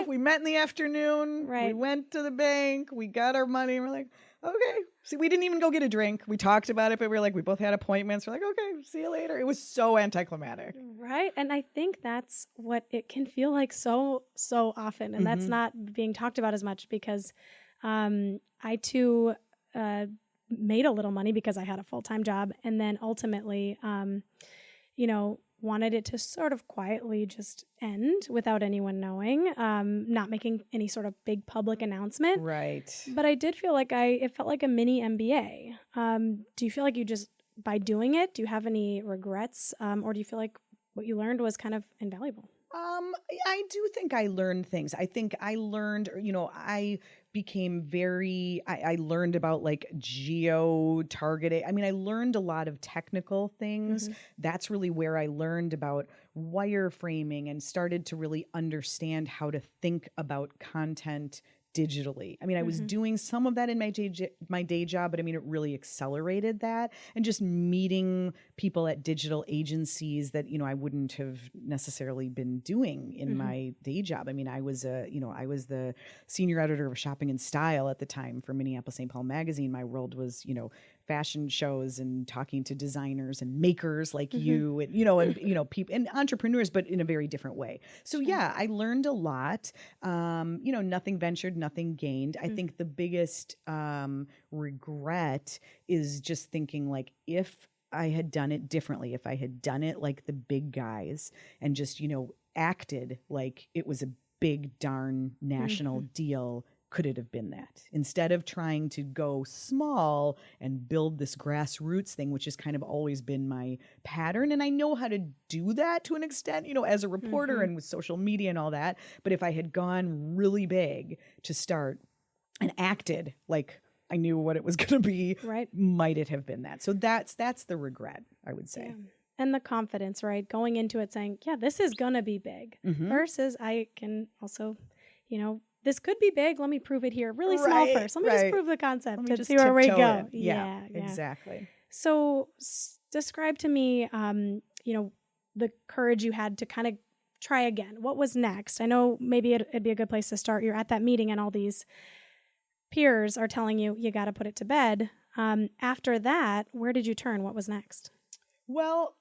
we met in the afternoon, we went to the bank, we got our money, and we're like, okay. See, we didn't even go get a drink. We talked about it, but we were like, we both had appointments. We're like, okay, see you later. It was so anticlimactic. Right. And I think that's what it can feel like so often. And that's not being talked about as much because I too made a little money because I had a full-time job, and then ultimately, wanted it to sort of quietly just end without anyone knowing, not making any sort of big public announcement. Right. But I did feel like it felt like a mini MBA. Do you feel like you just, by doing it, do you have any regrets? Or do you feel like what you learned was kind of invaluable? I do think I learned things. I think I learned, I became I learned about like geo-targeting. I mean, I learned a lot of technical things. That's really where I learned about wireframing and started to really understand how to think about content digitally. I mean, I was doing some of that in my day job, but I mean, it really accelerated that. And just meeting people at digital agencies that, I wouldn't have necessarily been doing in my day job. I mean, I was the senior editor of Shopping and Style at the time for Minneapolis St. Paul magazine. My world was, fashion shows and talking to designers and makers like you and, people and entrepreneurs, but in a very different way. So yeah, I learned a lot. Nothing ventured, nothing gained. I think the biggest regret is just thinking like, if I had done it differently, if I had done it like the big guys and just, acted like it was a big darn national deal, could it have been that? Instead of trying to go small and build this grassroots thing, which has kind of always been my pattern. And I know how to do that to an extent, as a reporter and with social media and all that. But if I had gone really big to start and acted like I knew what it was going to be, might it have been that? So that's the regret, I would say. Yeah. And the confidence, right? Going into it saying, yeah, this is going to be big versus I can also, this could be big. Let me prove it here really small first. Let me just prove the concept and see where we go. Yeah, exactly. So describe to me, the courage you had to kind of try again. What was next? I know maybe it'd be a good place to start. You're at that meeting and all these peers are telling you, you got to put it to bed. After that, where did you turn? What was next? Well,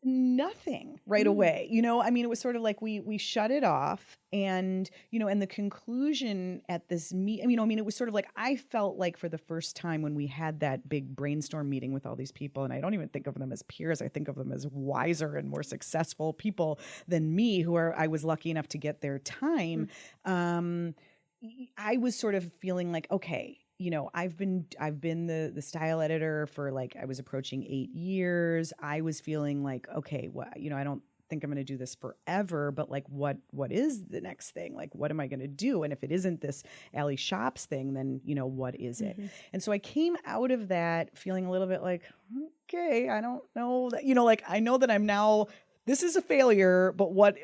nothing right away. I mean, it was sort of like we shut it off and, and the conclusion at this it was sort of like, I felt like for the first time when we had that big brainstorm meeting with all these people, and I don't even think of them as peers, I think of them as wiser and more successful people than me I was lucky enough to get their time. I was sort of feeling like, okay, I've been the style editor for like, I was approaching 8 years. I was feeling like, okay, well, I don't think I'm going to do this forever, but like, what is the next thing? Like, what am I going to do? And if it isn't this Allie Shops thing, then, what is it? And so I came out of that feeling a little bit like, okay, I don't know that, like, I know that I'm now, this is a failure, but what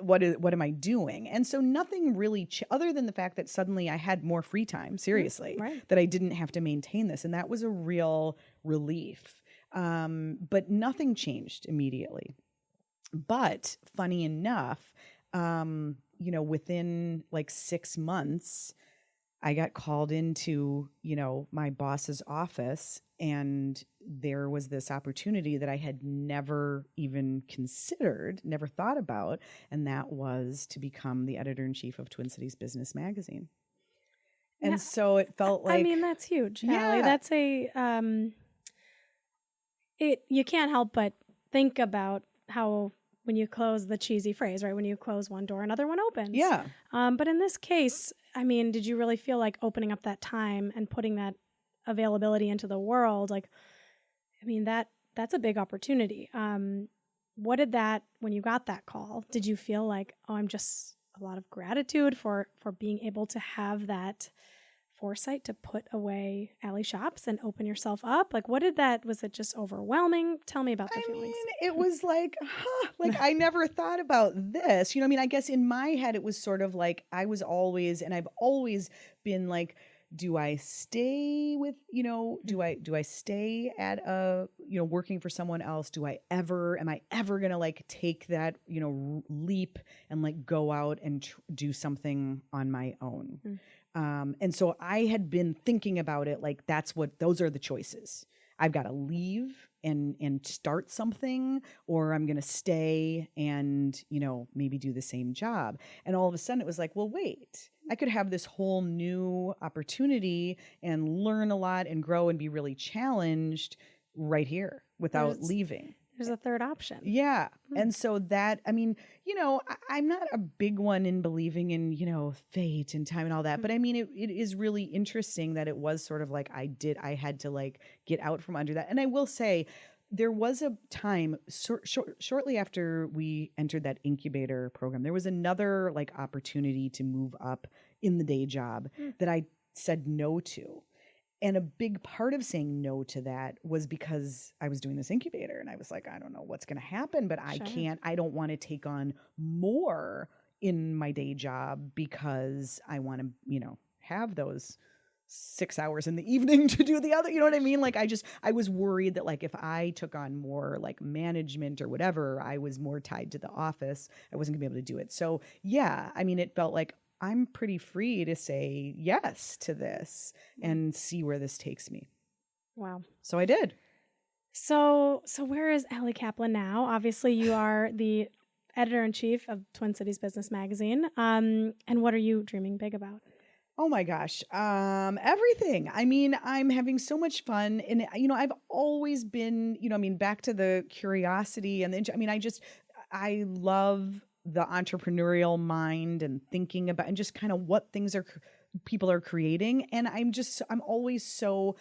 am I doing? And so nothing really, other than the fact that suddenly I had more free time, seriously, that I didn't have to maintain this. And that was a real relief. But nothing changed immediately. But funny enough, within like 6 months, I got called into, my boss's office, and there was this opportunity that I had never even considered, never thought about, and that was to become the editor-in-chief of Twin Cities Business Magazine. And so it felt like, I mean, that's huge, Allie. That's you can't help but think about how when you close the cheesy phrase, right? When you close one door, another one opens. Yeah. But in this case, I mean, did you really feel like opening up that time and putting that availability into the world? Like, I mean, that's a big opportunity. What did that, when you got that call, did you feel like, oh, I'm just a lot of gratitude for being able to have that foresight to put away Allie Shops and open yourself up? Like, what did that, was it just overwhelming? Tell me about the feelings. Mean, it was like, like I never thought about this. I guess in my head, it was sort of like I've always been like, do I stay with, do I stay at working for someone else? Am I ever going to like take that, leap and like go out and do something on my own? And so I had been thinking about it like, those are the choices. I've got to leave and start something, or I'm going to stay and, maybe do the same job. And all of a sudden it was like, well, wait, I could have this whole new opportunity and learn a lot and grow and be really challenged right here without leaving. There's a third option. Yeah. And so that, I mean, I'm not a big one in believing in, fate and time and all that. But I mean, it is really interesting that it was sort of like I had to like get out from under that. And I will say, there was a time shortly after we entered that incubator program, there was another like opportunity to move up in the day job that I said no to. And a big part of saying no to that was because I was doing this incubator and I was like, I don't know what's going to happen, but I don't want to take on more in my day job because I want to, have those 6 hours in the evening to do the other, you know what I mean? Like I was worried that like if I took on more like management or whatever, I was more tied to the office. I wasn't gonna be able to do it. So yeah, I mean, it felt like I'm pretty free to say yes to this and see where this takes me. Wow. So I did. So where is Allie Kaplan now? Obviously, you are the editor-in-chief of Twin Cities Business Magazine. And what are you dreaming big about? Oh my gosh. Everything. I mean, I'm having so much fun. And, I've always been, back to the curiosity and I love the entrepreneurial mind and thinking about and just kind of what things people are creating. And I'm always so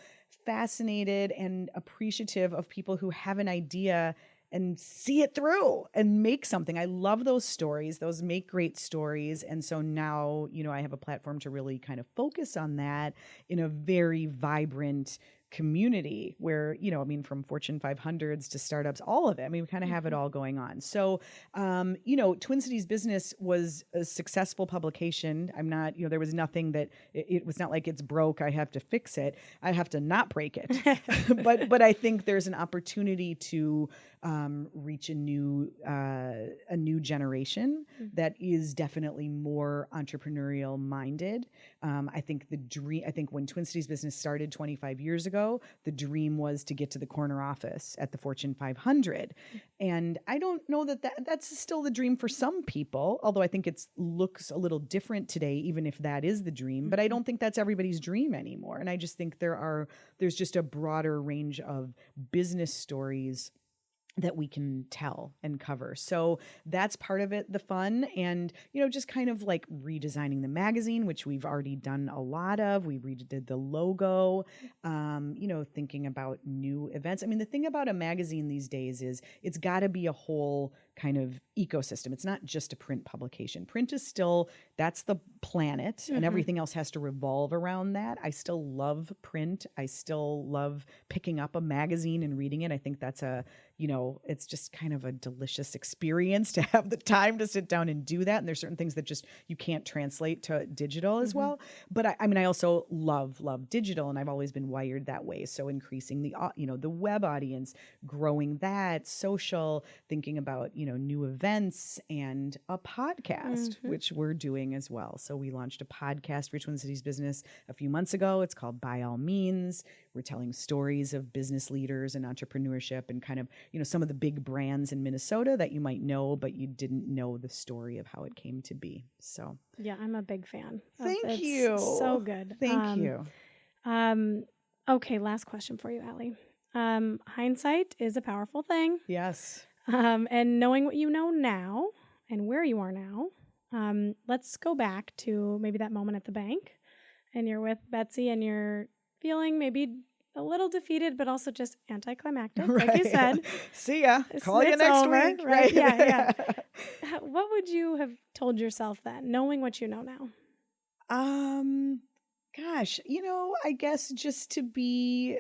fascinated and appreciative of people who have an idea and see it through and make something. I love those stories. Those make great stories. And so now, I have a platform to really kind of focus on that in a very vibrant community where, from Fortune 500s to startups, all of it. I mean, we kind of have it all going on. So, Twin Cities Business was a successful publication. I'm not, there was nothing that it was not like it's broke. I have to fix it. I have to not break it. but I think there's an opportunity to reach a new generation that is definitely more entrepreneurial minded. I think when Twin Cities Business started 25 years ago, the dream was to get to the corner office at the Fortune 500. And I don't know that's still the dream for some people, although I think it looks a little different today, even if that is the dream. But I don't think that's everybody's dream anymore. And I just think there's just a broader range of business stories that we can tell and cover. So that's part of it, the fun. And, just kind of like redesigning the magazine, which we've already done a lot of. We redid the logo, thinking about new events. I mean, the thing about a magazine these days is it's got to be a whole kind of ecosystem. It's not just a print publication. Print is still, that's the planet and everything else has to revolve around that. I still love print. I still love picking up a magazine and reading it. I think that's it's just kind of a delicious experience to have the time to sit down and do that. And there's certain things that just you can't translate to digital as well. But I also love digital, and I've always been wired that way. So increasing the web audience, growing that, social, thinking about, new events and a podcast, which we're doing as well. So we launched a podcast for Twin Cities Business a few months ago. It's called By All Means. We're telling stories of business leaders and entrepreneurship and kind of, some of the big brands in Minnesota that you might know, but you didn't know the story of how it came to be. So yeah, I'm a big fan. Thank you. So good. Thank you. Okay, last question for you, Allie. Hindsight is a powerful thing. Yes. And knowing what you know now and where you are now, let's go back to maybe that moment at the bank and you're with Betsy and you're feeling maybe a little defeated, but also just anticlimactic, like you said. See ya. Call you next week. Right? Yeah. What would you have told yourself then, knowing what you know now? Gosh, I guess just to be,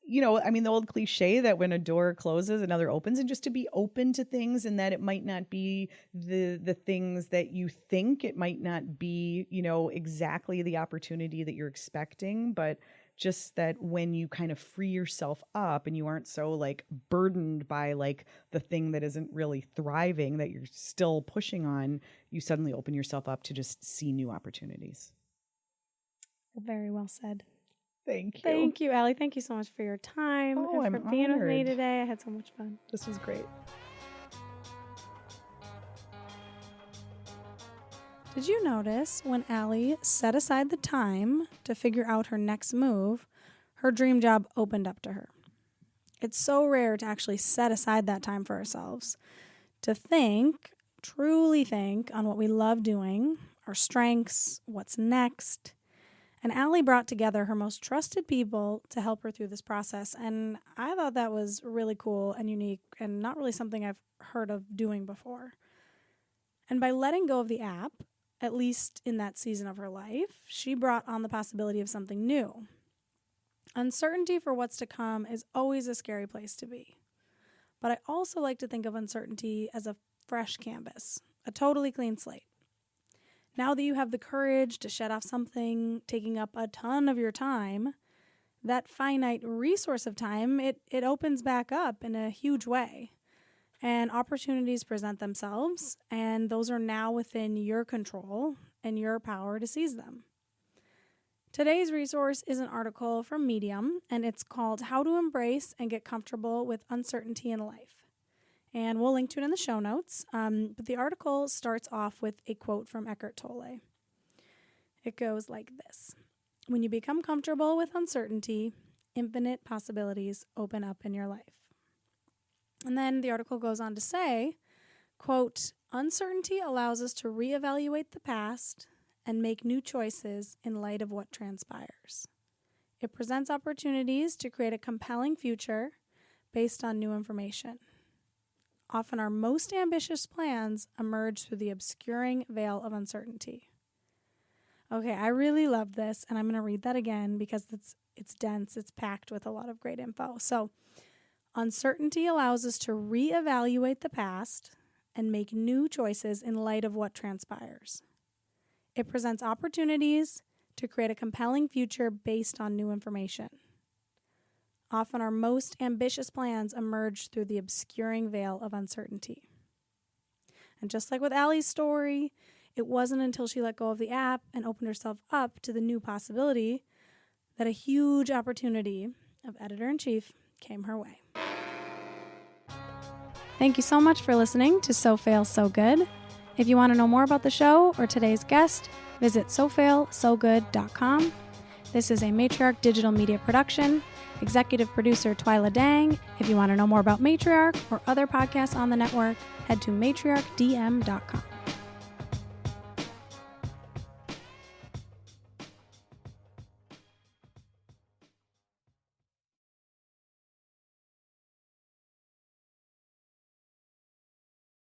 the old cliche that when a door closes, another opens, and just to be open to things, and that it might not be the things that you think. It might not be, exactly the opportunity that you're expecting, but just that when you kind of free yourself up and you aren't so like burdened by like the thing that isn't really thriving that you're still pushing on, you suddenly open yourself up to just see new opportunities. Very well said. Thank you. Thank you, Allie. Thank you so much for your time and for being with me today. I had so much fun. This was great. Did you notice when Allie set aside the time to figure out her next move, her dream job opened up to her? It's so rare to actually set aside that time for ourselves, to think, truly think on what we love doing, our strengths, what's next. And Allie brought together her most trusted people to help her through this process. And I thought that was really cool and unique and not really something I've heard of doing before. And by letting go of the app, at least in that season of her life, she brought on the possibility of something new. Uncertainty for what's to come is always a scary place to be. But I also like to think of uncertainty as a fresh canvas, a totally clean slate. Now that you have the courage to shed off something taking up a ton of your time, that finite resource of time, it opens back up in a huge way. And opportunities present themselves, and those are now within your control and your power to seize them. Today's resource is an article from Medium, and it's called How to Embrace and Get Comfortable with Uncertainty in Life. And we'll link to it in the show notes. But the article starts off with a quote from Eckhart Tolle. It goes like this: "When you become comfortable with uncertainty, infinite possibilities open up in your life." And then the article goes on to say, quote, "Uncertainty allows us to reevaluate the past and make new choices in light of what transpires. It presents opportunities to create a compelling future based on new information. Often our most ambitious plans emerge through the obscuring veil of uncertainty." Okay, I really love this, and I'm going to read that again because it's dense, it's packed with a lot of great info. So, uncertainty allows us to reevaluate the past and make new choices in light of what transpires. It presents opportunities to create a compelling future based on new information. Often our most ambitious plans emerge through the obscuring veil of uncertainty. And just like with Allie's story, it wasn't until she let go of the app and opened herself up to the new possibility that a huge opportunity of editor-in-chief came her way. Thank you so much for listening to So Fail, So Good. If you want to know more about the show or today's guest, visit sofailsogood.com. This is a Matriarch Digital Media production. Executive producer Twyla Dang. If you want to know more about Matriarch or other podcasts on the network, head to matriarchdm.com.